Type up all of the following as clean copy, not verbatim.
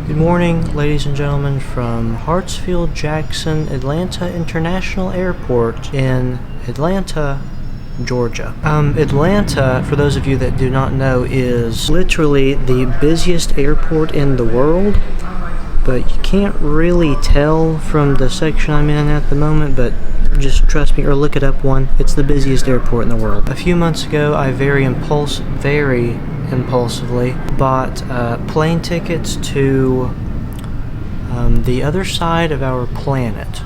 Good morning, ladies and gentlemen, from Hartsfield-Jackson Atlanta International Airport in Atlanta, Georgia. Atlanta, for those of you that do not know, is literally the busiest airport in the world, but you can't really tell from the section I'm in at the moment, but just trust me or look it up one. It's the busiest airport in the world. A few months ago, I very impulsively bought plane tickets to the other side of our planet,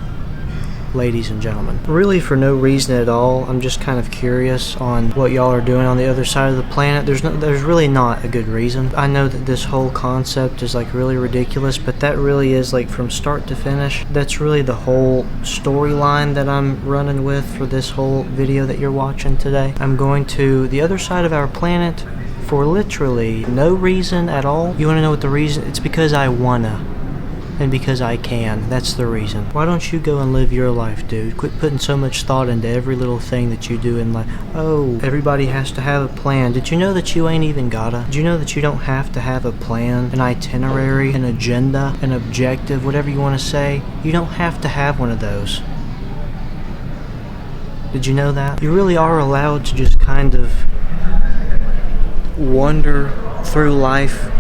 ladies and gentlemen. Really for no reason at all. I'm just kind of curious on what y'all are doing on the other side of the planet. There's really not a good reason. I know that this whole concept is like really ridiculous, but that really is like from start to finish. That's really the whole storyline that I'm running with for this whole video that you're watching today. I'm going to the other side of our planet for literally no reason at all. You wanna know what the reason? It's because I wanna. And because I can. That's the reason. Why don't you go and live your life, dude? Quit putting so much thought into every little thing that you do in life. Oh, everybody has to have a plan. Did you know that you ain't even gotta? Did you know that you don't have to have a plan, an itinerary, an agenda, an objective, whatever you want to say? You don't have to have one of those. Did you know that? You really are allowed to just kind of wander through life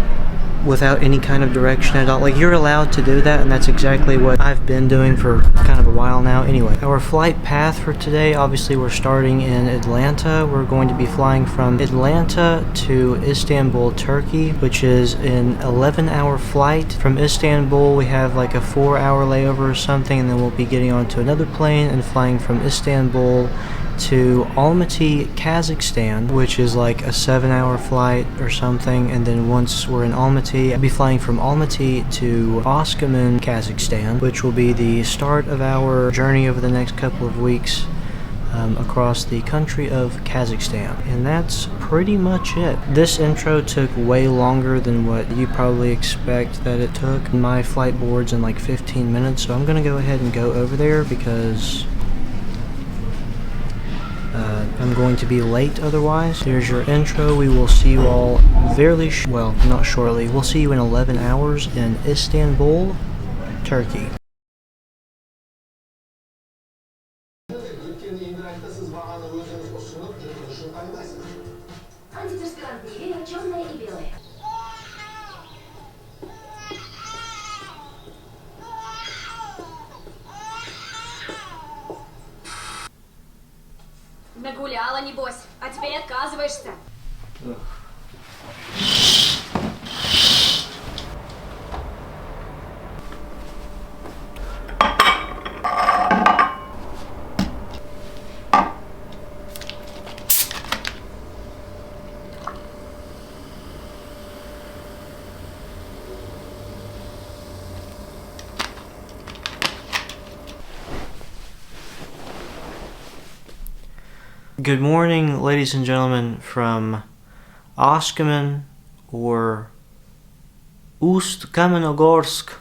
without any kind of direction at all. Like, you're allowed to do that, and that's exactly what I've been doing for kind of a while now. Anyway, our flight path for today, obviously we're starting in Atlanta. We're going to be flying from Atlanta to Istanbul, Turkey, which is an 11-hour flight. From Istanbul, we have like a 4-hour layover or something, and then we'll be getting onto another plane and flying from Istanbul to Almaty, Kazakhstan, which is like a 7-hour flight or something, and then once we're in Almaty, I'll be flying from Almaty to Oskemen, Kazakhstan, which will be the start of our journey over the next couple of weeks across the country of Kazakhstan. And that's pretty much it. This intro took way longer than what you probably expect that it took. My flight board's in like 15 minutes, so I'm gonna go ahead and go over there because I'm going to be late otherwise. There's your intro. We will see you all well, not shortly. We'll see you in 11 hours in Istanbul, Turkey. Нагуляла, небось, а теперь отказываешься. Good morning, ladies and gentlemen, from Oskemen or Ust-Kamenogorsk,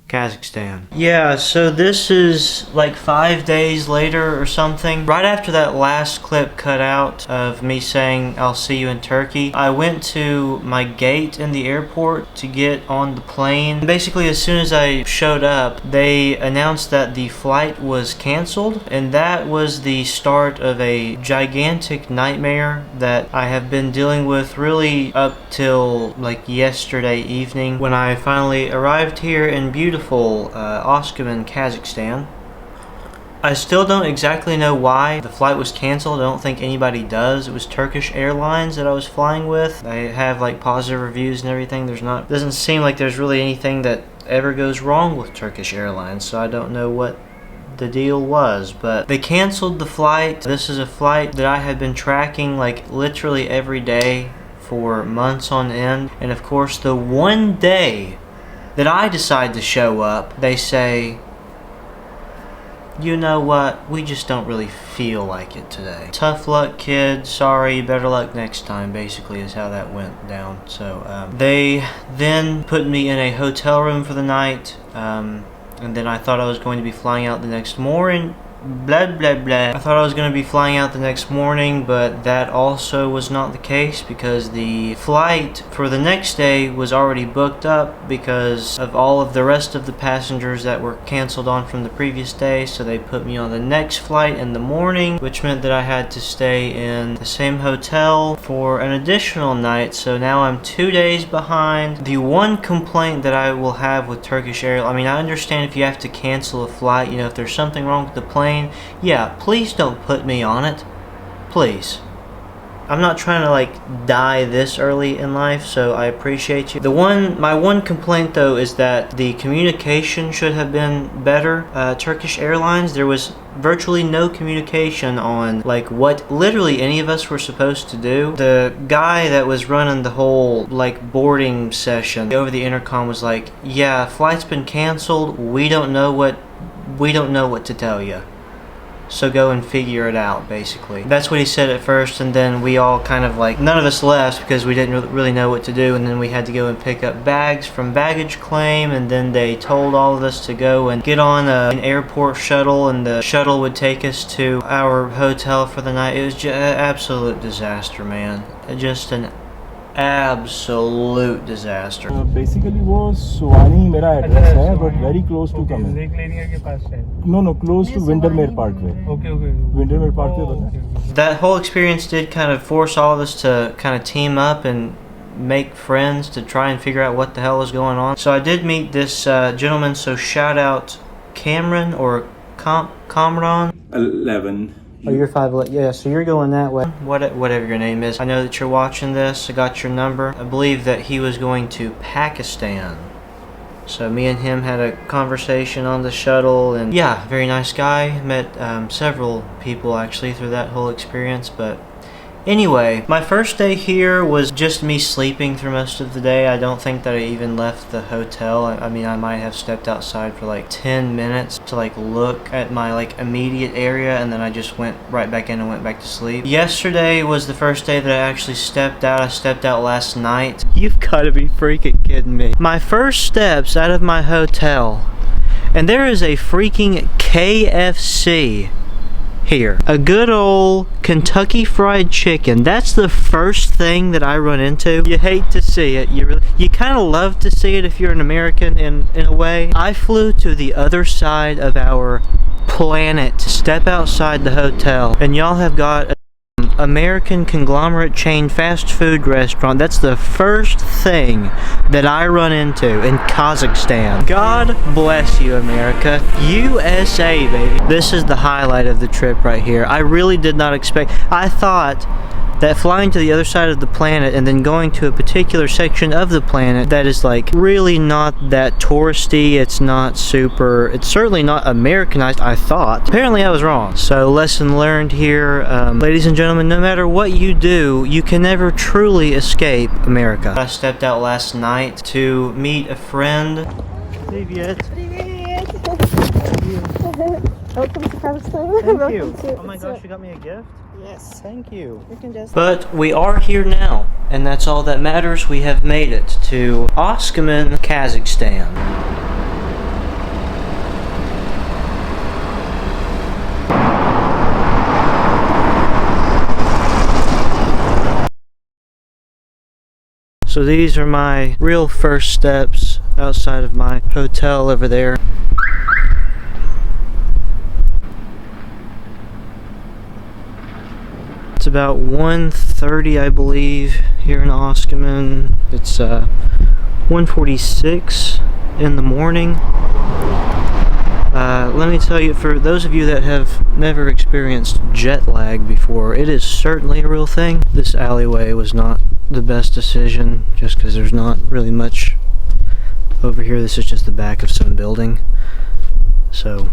Kazakhstan. Yeah, so this is like 5 days later or something. Right after that last clip cut out of me saying I'll see you in Turkey, I went to my gate in the airport to get on the plane. Basically, as soon as I showed up, they announced that the flight was canceled, and that was the start of a gigantic nightmare that I have been dealing with really up till like yesterday evening when I finally arrived here in beautiful Oskemen, Kazakhstan. I still don't exactly know why the flight was canceled. I don't think anybody does. It was Turkish Airlines that I was flying with. They have like positive reviews and everything. Doesn't seem like there's really anything that ever goes wrong with Turkish Airlines, so I don't know what the deal was, but they canceled the flight. This is a flight that I had been tracking like literally every day for months on end, and of course the one day that I decide to show up, they say you know what, we just don't really feel like it today. Tough luck, kid. Sorry, better luck next time, basically is how that went down. So they then put me in a hotel room for the night, and then I thought I was going to be flying out the next morning. Blah blah blah. I thought I was going to be flying out the next morning, but that also was not the case because the flight for the next day was already booked up because of all of the rest of the passengers that were canceled on from the previous day. So they put me on the next flight in the morning, which meant that I had to stay in the same hotel for an additional night. So now I'm 2 days behind. The one complaint that I will have with Turkish Airlines, I mean, I understand if you have to cancel a flight, you know, if there's something wrong with the plane, yeah, please don't put me on it. Please. I'm not trying to like die this early in life, so I appreciate you. My one complaint though is that the communication should have been better. Turkish Airlines, there was virtually no communication on like what literally any of us were supposed to do. The guy that was running the whole like boarding session over the intercom was like, yeah, flight's been canceled. We don't know what to tell you. So go and figure it out, basically. That's what he said at first, and then we all kind of like, none of us left because we didn't really know what to do, and then we had to go and pick up bags from baggage claim, and then they told all of us to go and get on an airport shuttle, and the shuttle would take us to our hotel for the night. It was just an absolute disaster, man. Just an absolute disaster. Basically वो सुवानी मेरा address है, but very close to कम है. No, close to Windermere Parkway. Okay. Windermere Parkway पता है? That whole experience did kind of force all of us to kind of team up and make friends to try and figure out what the hell is going on. So I did meet this gentleman, so shout out Cameron or Kamran. 11. Oh, you're 5'11". Yeah, so you're going that way. Whatever your name is. I know that you're watching this. I got your number. I believe that he was going to Pakistan. So me and him had a conversation on the shuttle, and yeah, very nice guy. Met several people actually through that whole experience, but anyway, my first day here was just me sleeping through most of the day. I don't think that I even left the hotel. I mean, I might have stepped outside for like 10 minutes to like look at my like immediate area, and then I just went right back in and went back to sleep. Yesterday was the first day that I actually stepped out. I stepped out last night. You've got to be freaking kidding me. My first steps out of my hotel, and there is a freaking KFC here. A good old Kentucky Fried Chicken. That's the first thing that I run into. You hate to see it. You kind of love to see it if you're an American in a way. I flew to the other side of our planet to step outside the hotel, and y'all have got American conglomerate chain fast food restaurant. That's the first thing that I run into in Kazakhstan. God bless you, America. USA, baby. This is the highlight of the trip right here. I really did not expect. I thought that flying to the other side of the planet and then going to a particular section of the planet that is like really not that touristy, it's certainly not Americanized, I thought. Apparently I was wrong. So lesson learned here, ladies and gentlemen, no matter what you do, you can never truly escape America. I stepped out last night to meet a friend. Привет. Welcome to Kazakhstan. Thank you. Oh my gosh, you got me a gift? Yes. Thank you. You can just. But we are here now, and that's all that matters. We have made it to Oskemen, Kazakhstan. So these are my real first steps outside of my hotel over there. It's about 1:30, I believe, here in Oskemen. It's 1:46 in the morning. Let me tell you, for those of you that have never experienced jet lag before, it is certainly a real thing. This alleyway was not the best decision, just because there's not really much over here. This is just the back of some building, so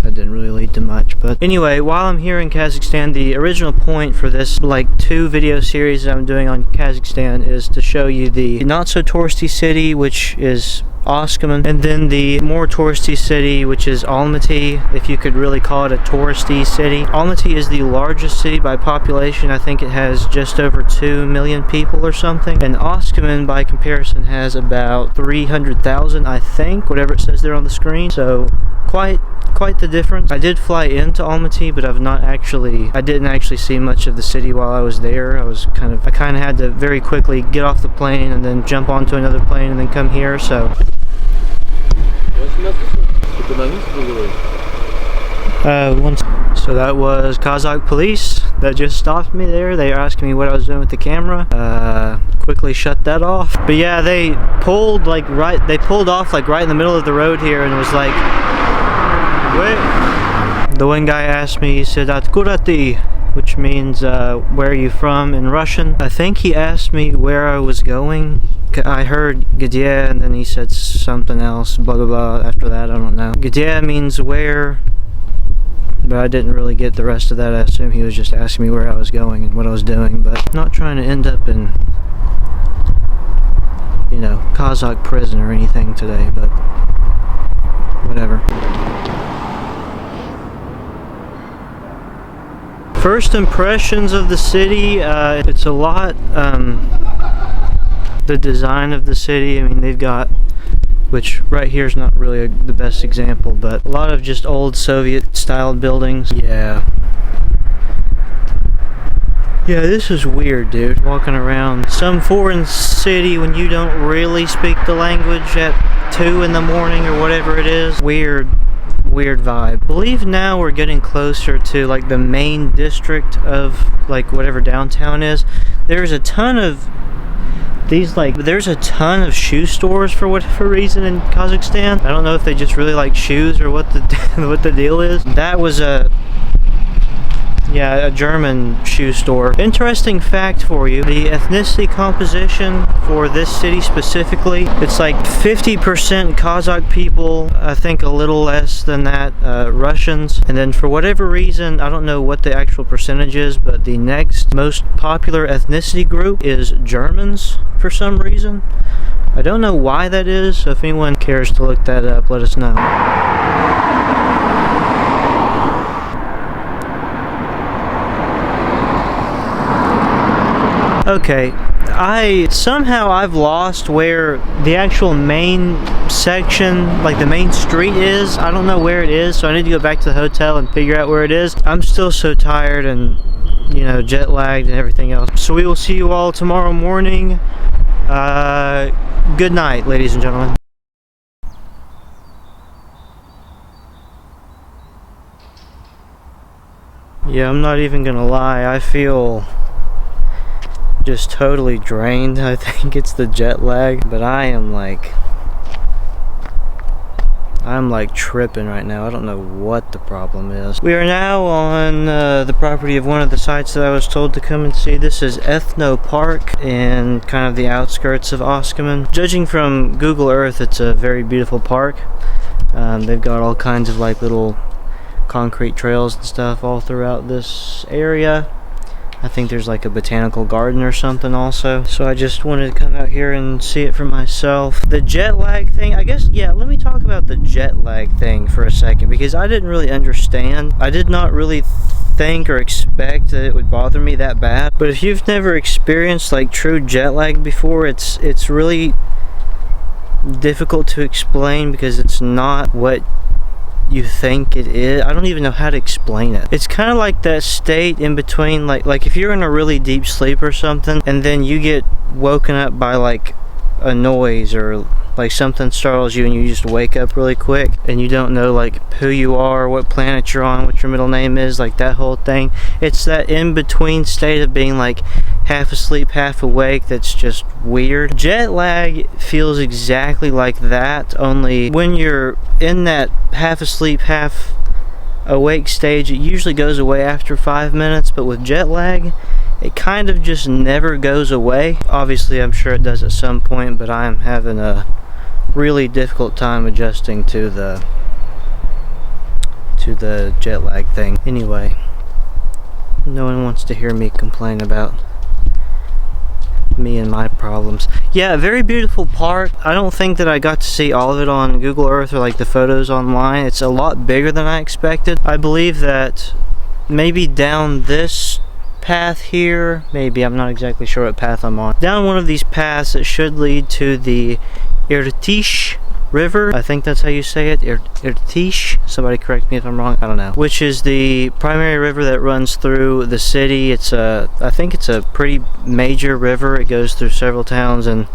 that didn't really lead to much. But anyway, while I'm here in Kazakhstan, the original point for this like 2 video series that I'm doing on Kazakhstan is to show you the not so touristy city, which is Oskemen, and then the more touristy city, which is Almaty, if you could really call it a touristy city. Almaty is the largest city by population. I think it has just over 2 million people or something, and Oskemen by comparison has about 300,000, I think, whatever it says there on the screen. So quite the difference. I did fly into Almaty, but I didn't actually see much of the city while I was there. I kind of had to very quickly get off the plane and then jump onto another plane and then come here, so. So that was Kazakh police that just stopped me there. They were asking me what I was doing with the camera. Quickly shut that off. But yeah, they pulled off like right in the middle of the road here, and it was like, wait. The one guy asked me, he said, "Откуда ты?" which means where are you from in Russian. I think he asked me where I was going. I heard "где" and then he said something else, blah blah blah after that, I don't know. "Где" means where, but I didn't really get the rest of that. I assume he was just asking me where I was going and what I was doing, but I'm not trying to end up in, you know, Kazakh prison or anything today, but whatever. First impressions of the city, it's a lot, the design of the city. I mean, they've got, which right here is not really the best example, but a lot of just old Soviet styled buildings. Yeah, this is weird, dude. Walking around some foreign city when you don't really speak the language at 2 in the morning or whatever it is. Weird vibe. I believe now we're getting closer to like the main district of like whatever downtown is. There's a ton of there's a ton of shoe stores for whatever reason in Kazakhstan. I don't know if they just really like shoes or what the deal is. That was a German shoe store. Interesting fact for you, the ethnicity composition for this city specifically, it's like 50% Kazakh people, I think a little less than that Russians, and then for whatever reason, I don't know what the actual percentage is, but the next most popular ethnicity group is Germans for some reason. I don't know why that is, so if anyone cares to look that up, let us know. Okay, I've lost where the actual main section, like the main street is. I don't know where it is, so I need to go back to the hotel and figure out where it is. I'm still so tired and, you know, jet lagged and everything else. So we will see you all tomorrow morning. Good night, ladies and gentlemen. Yeah, I'm not even gonna lie, I feel just totally drained. I think it's the jet lag, but I'm like tripping right now. I don't know what the problem is. We are now on the property of one of the sites that I was told to come and see. This is Ethno Park in kind of the outskirts of Oskemen. Judging from Google Earth, it's a very beautiful park. They've got all kinds of like little concrete trails and stuff all throughout this area. I think there's like a botanical garden or something also. So I just wanted to come out here and see it for myself. The jet lag thing, I guess, yeah, let me talk about the jet lag thing for a second, because I didn't really understand. I did not really think or expect that it would bother me that bad. But if you've never experienced like true jet lag before, it's really difficult to explain because it's not what you think it is. I don't even know how to explain it. It's kind of like that state in between, like if you're in a really deep sleep or something and then you get woken up by like a noise or like something startles you and you just wake up really quick and you don't know like who you are, what planet you're on, what your middle name is, like that whole thing. It's that in-between state of being like half asleep, half awake that's just weird. Jet lag feels exactly like that, only when you're in that half asleep, half awake stage, it usually goes away after 5 minutes, but with jet lag, it kind of just never goes away. Obviously, I'm sure it does at some point, but I'm having a really difficult time adjusting to the jet lag thing. Anyway, no one wants to hear me complain about me and my problems. Yeah, a very beautiful park. I don't think that I got to see all of it on Google Earth or like the photos online. It's a lot bigger than I expected. I believe that maybe down this path here, maybe, I'm not exactly sure what path I'm on. Down one of these paths, it should lead to the Irtysh River. I think that's how you say it, Irtysh. Somebody correct me if I'm wrong, I don't know. Which is the primary river that runs through the city. It's I think it's a pretty major river. It goes through several towns in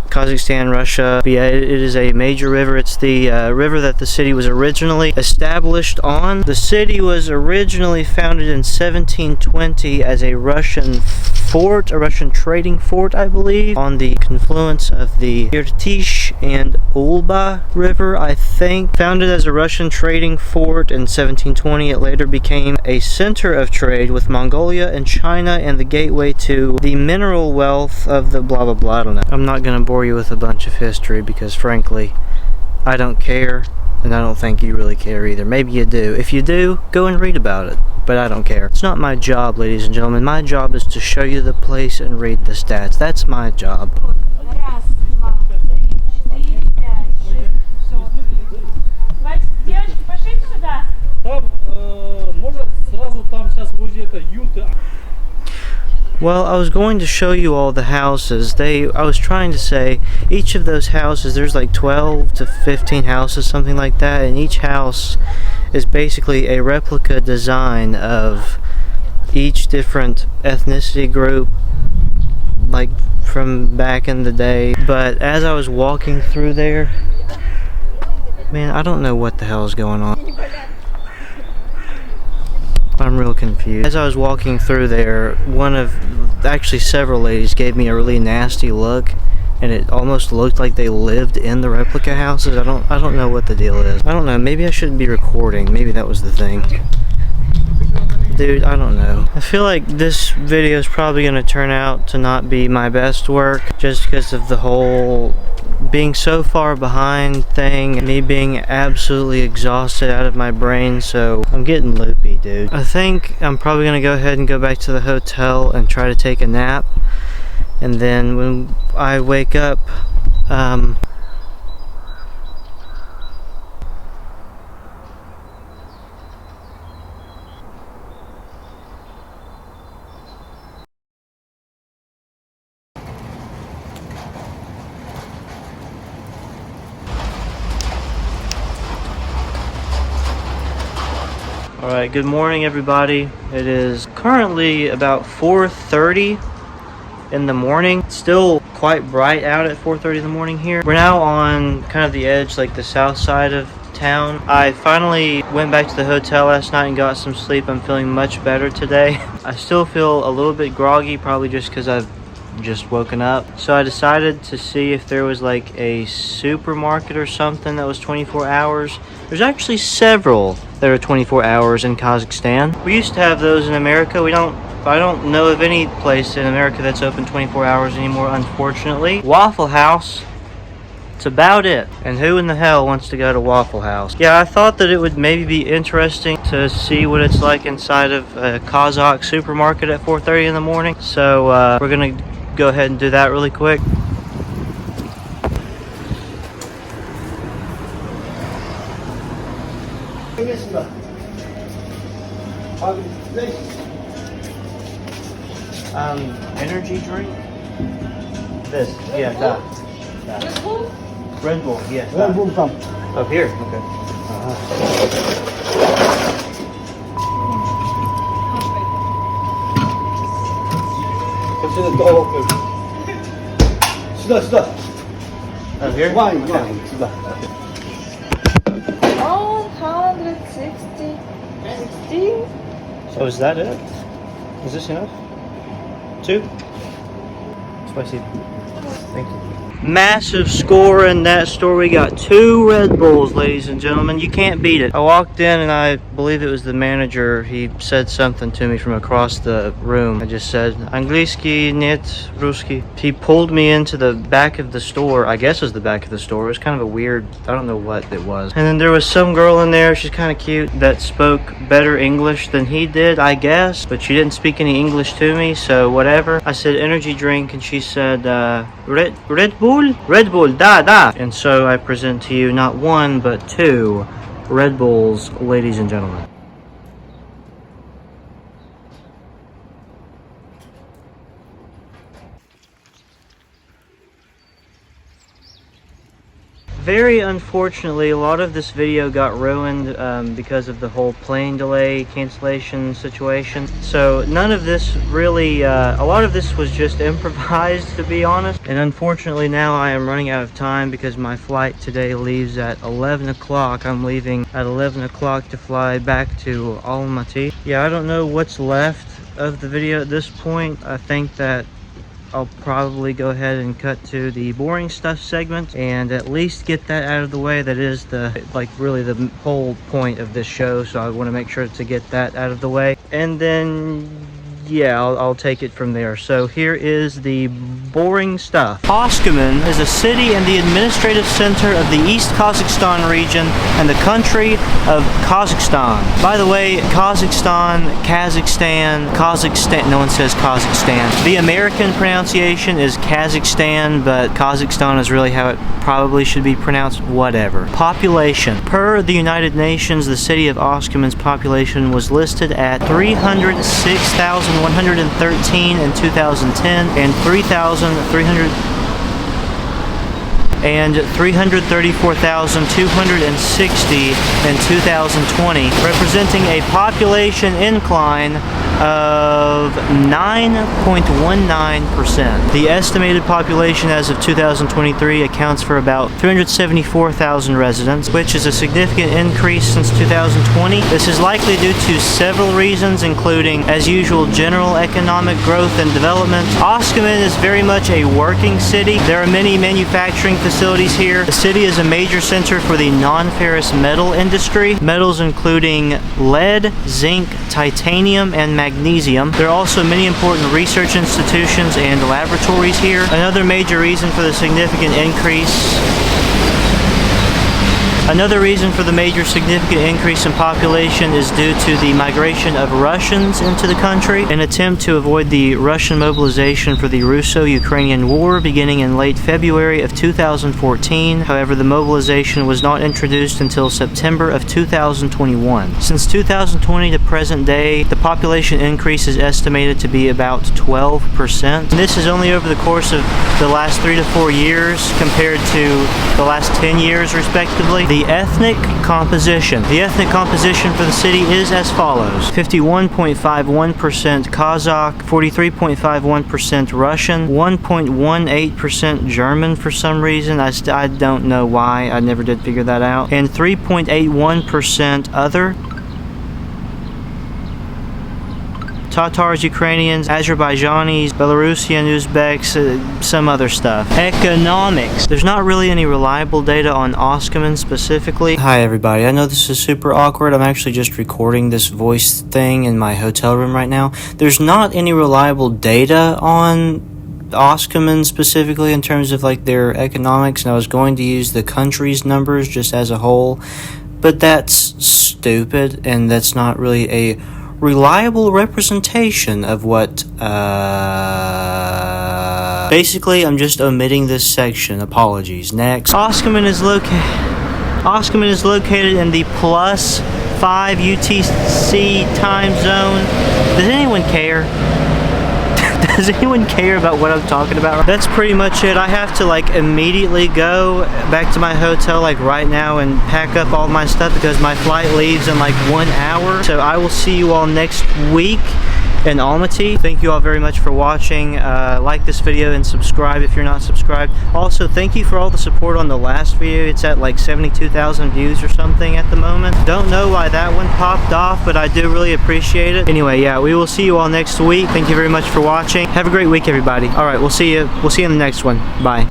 Kazakhstan, Russia. But yeah, it is a major river. It's the river that the city was originally established on. The city was originally founded in 1720 as a Russian fort, a Russian trading fort, I believe, on the confluence of the Irtysh and Ulba River, I think. Founded as a Russian trading fort in 1720, it later became a center of trade with Mongolia and China and the gateway to the mineral wealth of the blah blah blah. I don't know. I'm not gonna bore you with a bunch of history because frankly, I don't care, and I don't think you really care either. Maybe you do. If you do, go and read about it. But I don't care. It's not my job, ladies and gentlemen. My job is to show you the place and read the stats. That's my job. Well, I was going to show you all the houses. I was trying to say, each of those houses, there's like 12 to 15 houses, something like that, and each house is basically a replica design of each different ethnicity group, like from back in the day. But as I was walking through there, man, I don't know what the hell is going on. I'm real confused. As I was walking through there, actually several ladies gave me a really nasty look, and it almost looked like they lived in the replica houses. I don't know what the deal is. I don't know, maybe I shouldn't be recording. Maybe that was the thing. Dude, I don't know. I feel like this video is probably going to turn out to not be my best work just because of the whole being so far behind thing, and me being absolutely exhausted out of my brain, so I'm getting loopy, dude. I think I'm probably going to go ahead and go back to the hotel and try to take a nap, and then when I wake up, Alright, good morning everybody. It is currently about 4:30 in the morning. It's still quite bright out at 4:30 in the morning here. We're now on kind of the edge, like the south side of town. I finally went back to the hotel last night and got some sleep. I'm feeling much better today. I still feel a little bit groggy, probably just because I've just woken up. So I decided to see if there was like a supermarket or something that was 24 hours. There's actually several that are 24 hours in Kazakhstan. We used to have those in America. I don't know of any place in America that's open 24 hours anymore, unfortunately. Waffle House, it's about it. And who in the hell wants to go to Waffle House? Yeah, I thought that it would maybe be interesting to see what it's like inside of a Kazakh supermarket at 4:30 in the morning. So we're gonna go ahead and do that really quick. Energy drink? This, yeah, that. Red Bull? Red Bull, yes. Red Bull come. Up here, okay. Up here? Wine. 160. 16. So is that it? Is this enough? 2? Spicy. Thank you. Massive score in that store. We got 2 Red Bulls, ladies and gentlemen. You can't beat it. I walked in and I believe it was the manager. He said something to me from across the room. I just said, Angliski, net, Ruski. He pulled me into the back of the store. I guess it was the back of the store. It was kind of a weird, I don't know what it was. And then there was some girl in there, she's kind of cute, that spoke better English than he did, I guess. But she didn't speak any English to me, so whatever. I said energy drink and she said, Red Bull? Red Bull, da. And so I present to you not 1, but 2 Red Bulls, ladies and gentlemen. Very unfortunately, a lot of this video got ruined because of the whole plane delay cancellation situation. So none of this really, a lot of this was just improvised, to be honest. And unfortunately now I am running out of time because my flight today leaves at 11 o'clock. I'm leaving at 11 o'clock to fly back to Almaty. Yeah, I don't know what's left of the video at this point. I think that I'll probably go ahead and cut to the boring stuff segment and at least get that out of the way. That is really the whole point of this show, so I want to make sure to get that out of the way. And then, yeah, I'll take it from there. So here is the boring stuff. Oskemen is a city and the administrative center of the East Kazakhstan region and the country of Kazakhstan. By the way, Kazakhstan, no one says Kazakhstan. The American pronunciation is Kazakhstan, but Kazakhstan is really how it probably should be pronounced. Whatever. Population. Per the United Nations, the city of Oskemen's population was listed at 306,113 in 2010 and 334,260 in 2020, representing a population incline of 9.19%. The estimated population as of 2023 accounts for about 374,000 residents, which is a significant increase since 2020. This is likely due to several reasons, including, as usual, general economic growth and development. Oskemen is very much a working city. There are many manufacturing facilities here. The city is a major center for the non-ferrous metal industry, metals including lead, zinc, titanium, and magnesium. There are also many important research institutions and laboratories here. Another major reason for the significant increase in population is due to the migration of Russians into the country. An attempt to avoid the Russian mobilization for the Russo-Ukrainian War beginning in late February of 2014. However, the mobilization was not introduced until September of 2021. Since 2020 to present day, the population increase is estimated to be about 12%. And this is only over the course of the last 3 to 4 years compared to the last 10 years, respectively. The ethnic composition. The ethnic composition for the city is as follows: 51.51% Kazakh, 43.51% Russian, 1.18% German for some reason. I don't know why. I never did figure that out. And 3.81% other. Tatars, Ukrainians, Azerbaijanis, Belarusian, Uzbeks, some other stuff. Economics. There's not really any reliable data on Oskemen specifically. Hi everybody, I know this is super awkward. I'm actually just recording this voice thing in my hotel room right now. There's not any reliable data on Oskemen specifically in terms of like their economics, and I was going to use the country's numbers just as a whole, but that's stupid and that's not really a reliable representation of what basically I'm just omitting this section. Apologies. Next. Oskemen is located in the +5 UTC time zone. Does anyone care? Does anyone care about what I'm talking about? That's pretty much it. I have to like immediately go back to my hotel like right now and pack up all my stuff because my flight leaves in like 1 hour. So I will see you all next week in Almaty. Thank you all very much for watching. Like this video and subscribe if you're not subscribed. Also, thank you for all the support on the last video. It's at like 72,000 views or something at the moment. Don't know why that one popped off, but I do really appreciate it. Anyway, yeah, we will see you all next week. Thank you very much for watching. Have a great week, everybody. All right, we'll see you in the next one. Bye.